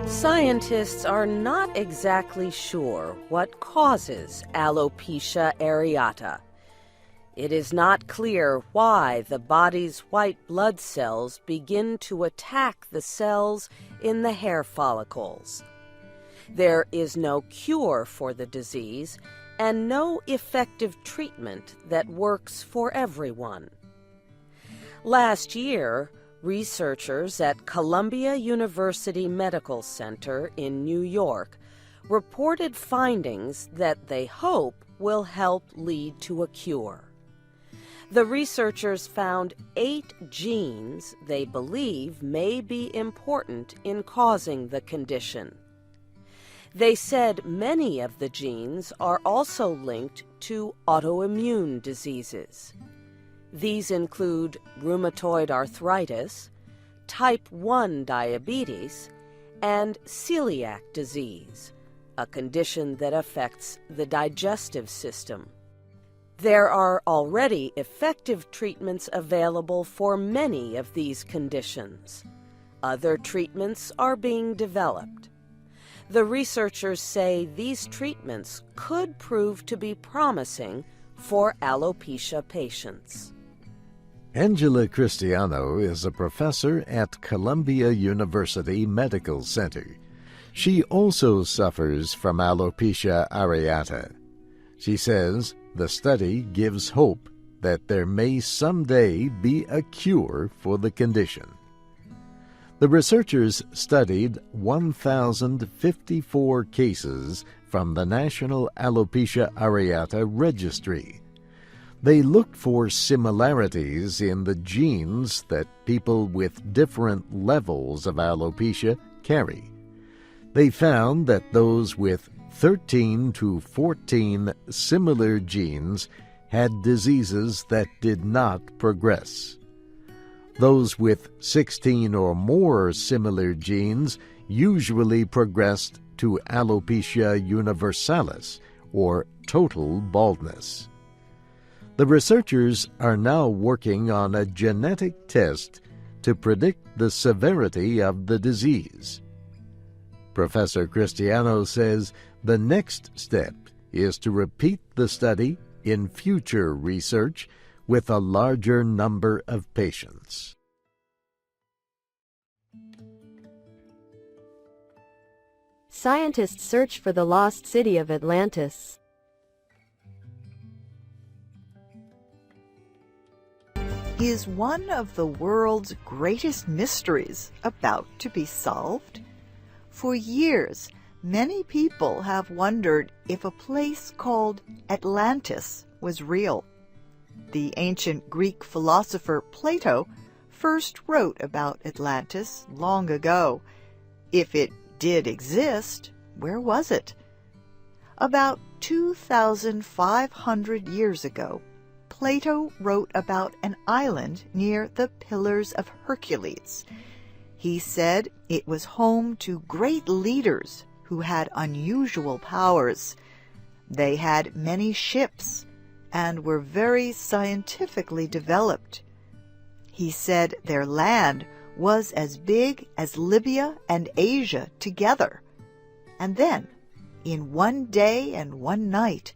Scientists are not exactly sure what causes alopecia areata. It is not clear why the body's white blood cells begin to attack the cells in the hair follicles. There is no cure for the disease and no effective treatment that works for everyone. Last year, researchers at Columbia University Medical Center in New York reported findings that they hope will help lead to a cure. The researchers found 8 genes they believe may be important in causing the condition. They said many of the genes are also linked to autoimmune diseases. These include rheumatoid arthritis, type 1 diabetes, and celiac disease, a condition that affects the digestive system. There are already effective treatments available for many of these conditions. Other treatments are being developed. The researchers say these treatments could prove to be promising for alopecia patients. Angela Cristiano is a professor at Columbia University Medical Center. She also suffers from alopecia areata. She says the study gives hope that there may someday be a cure for the condition. The researchers studied 1,054 cases from the National Alopecia Areata Registry. They looked for similarities in the genes that people with different levels of alopecia carry. They found that those with 13 to 14 similar genes had diseases that did not progress. Those with 16 or more similar genes usually progressed to alopecia universalis, or total baldness. The researchers are now working on a genetic test to predict the severity of the disease. Professor Cristiano says the next step is to repeat the study in future research with a larger number of patients. Scientists search for the lost city of Atlantis. Is one of the world's greatest mysteries about to be solved? For years, many people have wondered if a place called Atlantis was real. The ancient Greek philosopher Plato first wrote about Atlantis long ago. If it did exist, where was it? About 2,500 years ago, Plato wrote about an island near the Pillars of Hercules. He said it was home to great leaders who had unusual powers. They had many ships and were very scientifically developed. He said their land was as big as Libya and Asia together. And then, in one day and one night,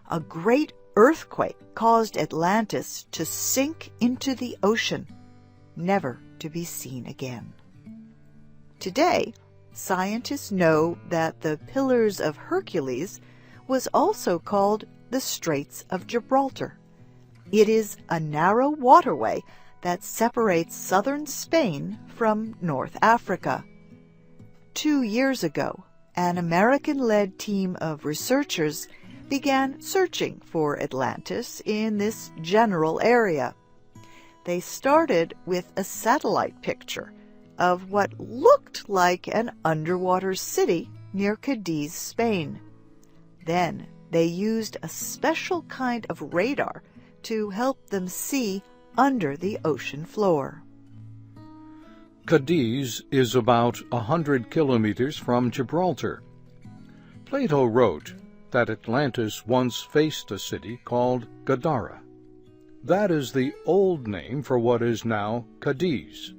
a great earthquake caused Atlantis to sink into the ocean, never to be seen again. Today, scientists know that the Pillars of Hercules was also called the Straits of Gibraltar. It is a narrow waterway that separates southern Spain from North Africa. 2 years ago, an American-led team of researchers began searching for Atlantis in this general area. They started with a satellite picture of what looked like an underwater city near Cadiz, Spain. Then they used a special kind of radar to help them see under the ocean floor. Cadiz is about 100 kilometers from Gibraltar. Plato wrote that Atlantis once faced a city called Gadara. That is the old name for what is now Cadiz.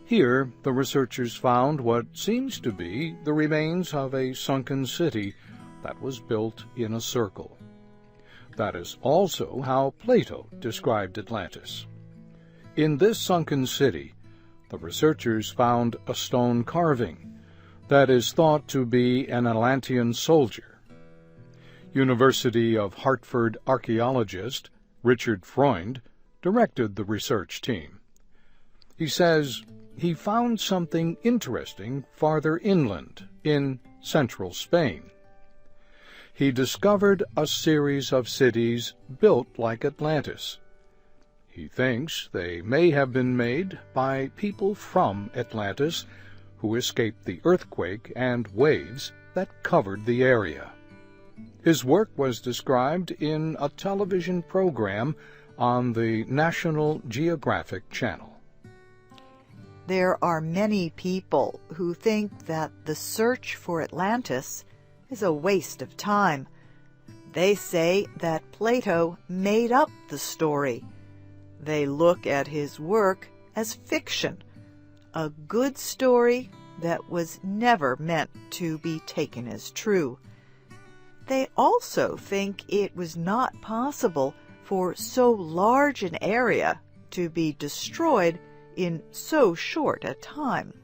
Here, the researchers found what seems to be the remains of a sunken city that was built in a circle. That is also how Plato described Atlantis. In this sunken city, the researchers found a stone carving that is thought to be an Atlantean soldier. University of Hartford archaeologist Richard Freund directed the research team. He says he found something interesting farther inland in central Spain. He discovered a series of cities built like Atlantis. He thinks they may have been made by people from Atlantis who escaped the earthquake and waves that covered the area. His work was described in a television program on the National Geographic Channel. There are many people who think that the search for Atlantis is a waste of time. They say that Plato made up the story. They look at his work as fiction, a good story that was never meant to be taken as true. They also think it was not possible for so large an area to be destroyed in so short a time.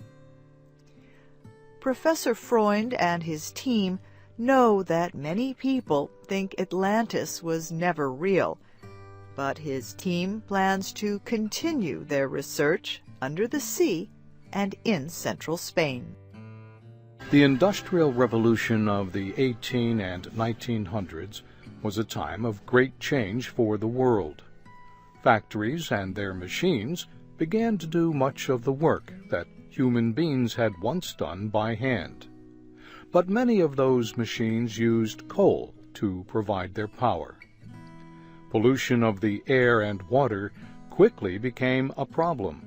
Professor Freund and his team know that many people think Atlantis was never real, but his team plans to continue their research under the sea and in central Spain. The Industrial Revolution of the 18 and 1900s was a time of great change for the world. Factories and their machines began to do much of the work that human beings had once done by hand. But many of those machines used coal to provide their power. Pollution of the air and water quickly became a problem.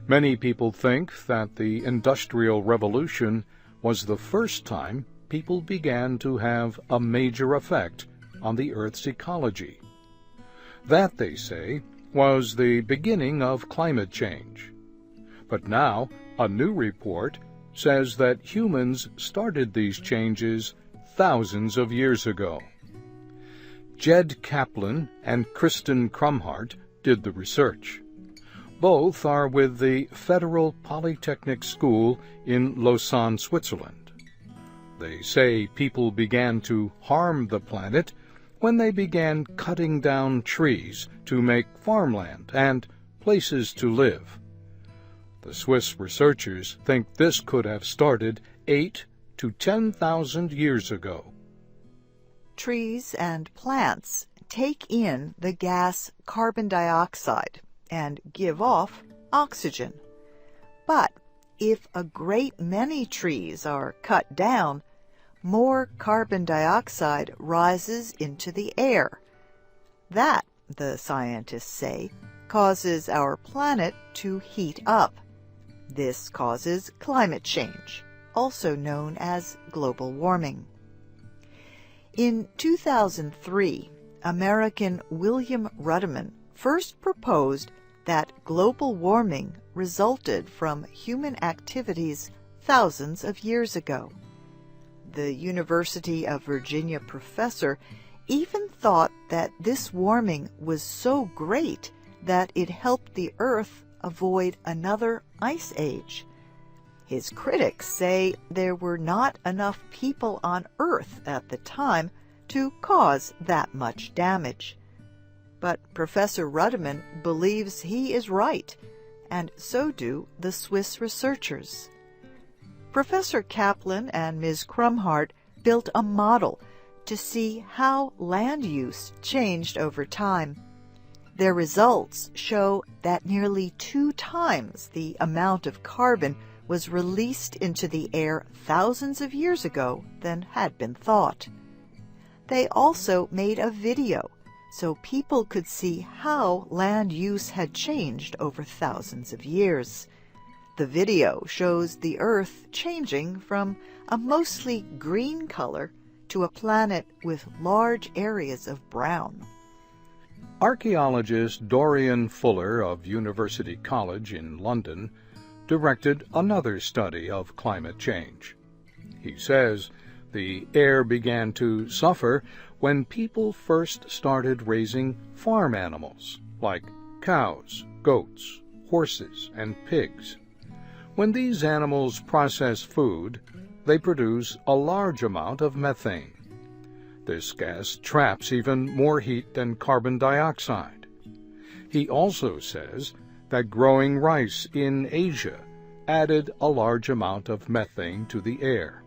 Many people think that the Industrial Revolution was the first time people began to have a major effect on the Earth's ecology. That, they say, was the beginning of climate change. But now, a new report says that humans started these changes thousands of years ago. Jed Kaplan and Kristen Krumhart did the research. Both are with the Federal Polytechnic School in Lausanne, Switzerland. They say people began to harm the planet when they began cutting down trees to make farmland and places to live. The Swiss researchers think this could have started 8,000 to 10,000 years ago. Trees and plants take in the gas carbon dioxide and give off oxygen. But if a great many trees are cut down, more carbon dioxide rises into the air. That, the scientists say, causes our planet to heat up. This causes climate change, also known as global warming. In 2003, American William Rudiman first proposed that global warming resulted from human activities thousands of years ago. The University of Virginia professor even thought that this warming was so great that it helped the Earth avoid another ice age. His critics say there were not enough people on Earth at the time to cause that much damage. But Professor Rudiman believes he is right, and so do the Swiss researchers. Professor Kaplan and Ms. Krumhart built a model to see how land use changed over time. Their results show that nearly 2 times the amount of carbon was released into the air thousands of years ago than had been thought. They also made a video so people could see how land use had changed over thousands of years. The video shows the Earth changing from a mostly green color to a planet with large areas of brown. Archaeologist Dorian Fuller of University College in London directed another study of climate change. He says the air began to suffer when people first started raising farm animals like cows, goats, horses, and pigs. When these animals process food, they produce a large amount of methane. This gas traps even more heat than carbon dioxide. He also says that growing rice in Asia added a large amount of methane to the air.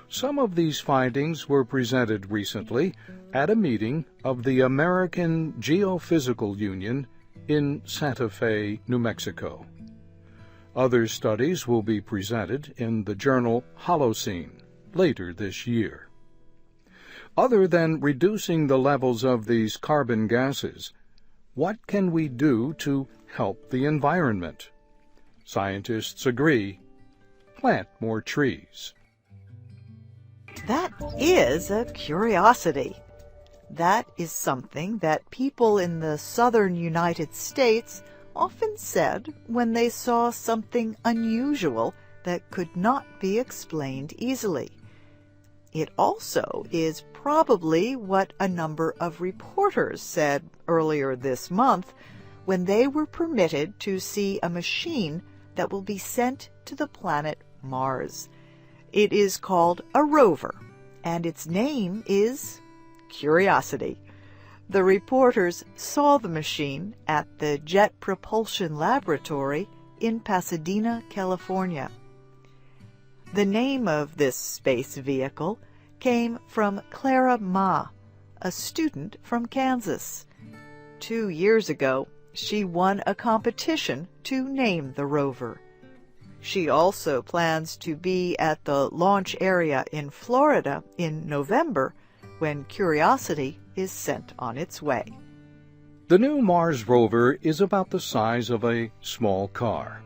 Some of these findings were presented recently at a meeting of the American Geophysical Union in Santa Fe, New Mexico. Other studies will be presented in the journal Holocene later this year. Other than reducing the levels of these carbon gases, what can we do to help the environment? Scientists agree, plant more trees. That is a curiosity. That is something that people in the southern United States often said when they saw something unusual that could not be explained easily. It also is probably what a number of reporters said earlier this month when they were permitted to see a machine that will be sent to the planet Mars. It is called a rover, and its name is Curiosity. The reporters saw the machine at the Jet Propulsion Laboratory in Pasadena, California. The name of this space vehicle came from Clara Ma, a student from Kansas. 2 years ago, she won a competition to name the rover. She also plans to be at the launch area in Florida in November when Curiosity is sent on its way. The new Mars rover is about the size of a small car.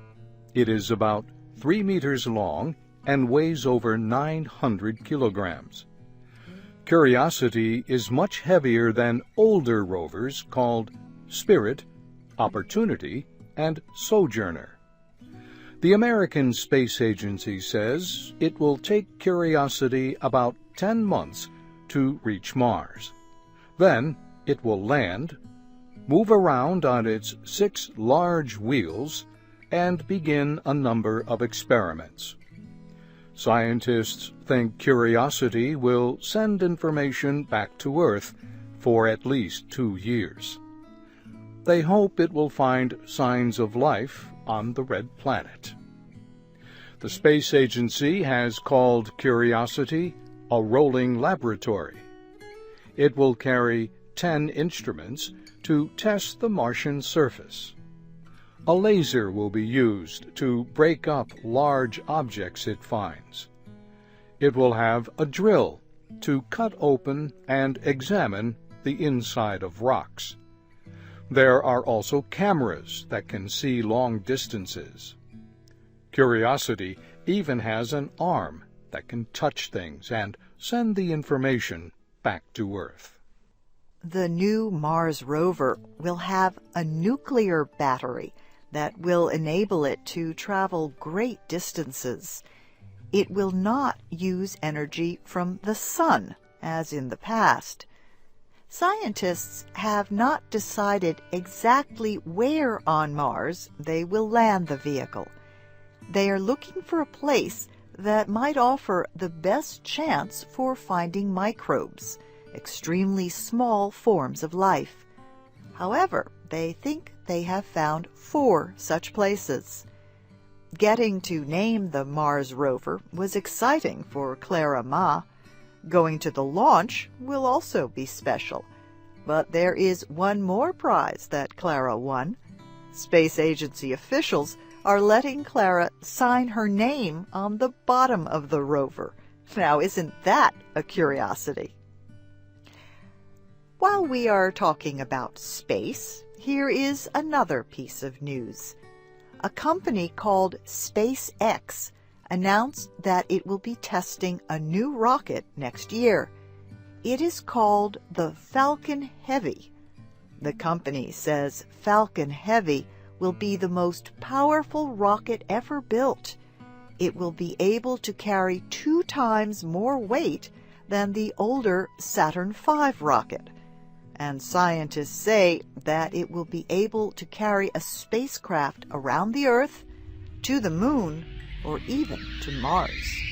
It is about 3 meters long and weighs over 900 kilograms. Curiosity is much heavier than older rovers called Spirit opportunity, and sojourner. The American Space Agency says it will take Curiosity about 10 months to reach Mars. Then it will land, move around on its 6 large wheels, and begin a number of experiments. Scientists think Curiosity will send information back to Earth for at least 2 years. They hope it will find signs of life on the red planet. The space agency has called Curiosity a rolling laboratory. It will carry 10 instruments to test the Martian surface. A laser will be used to break up large objects it finds. It will have a drill to cut open and examine the inside of rocks. There are also cameras that can see long distances. Curiosity even has an arm that can touch things and send the information back to Earth. The new Mars rover will have a nuclear battery that will enable it to travel great distances. It will not use energy from the sun, as in the past. Scientists have not decided exactly where on Mars they will land the vehicle. They are looking for a place that might offer the best chance for finding microbes, extremely small forms of life. However, they think they have found 4 such places. Getting to name the Mars rover was exciting for Clara Ma. Going to the launch will also be special. But there is one more prize that Clara won. Space Agency officials are letting Clara sign her name on the bottom of the rover. Now, isn't that a curiosity? While we are talking about space, here is another piece of news. A company called SpaceX announced that it will be testing a new rocket next year. It is called the Falcon Heavy. The company says Falcon Heavy will be the most powerful rocket ever built. It will be able to carry 2 times more weight than the older Saturn V rocket. And scientists say that it will be able to carry a spacecraft around the Earth, to the Moon, or even to Mars.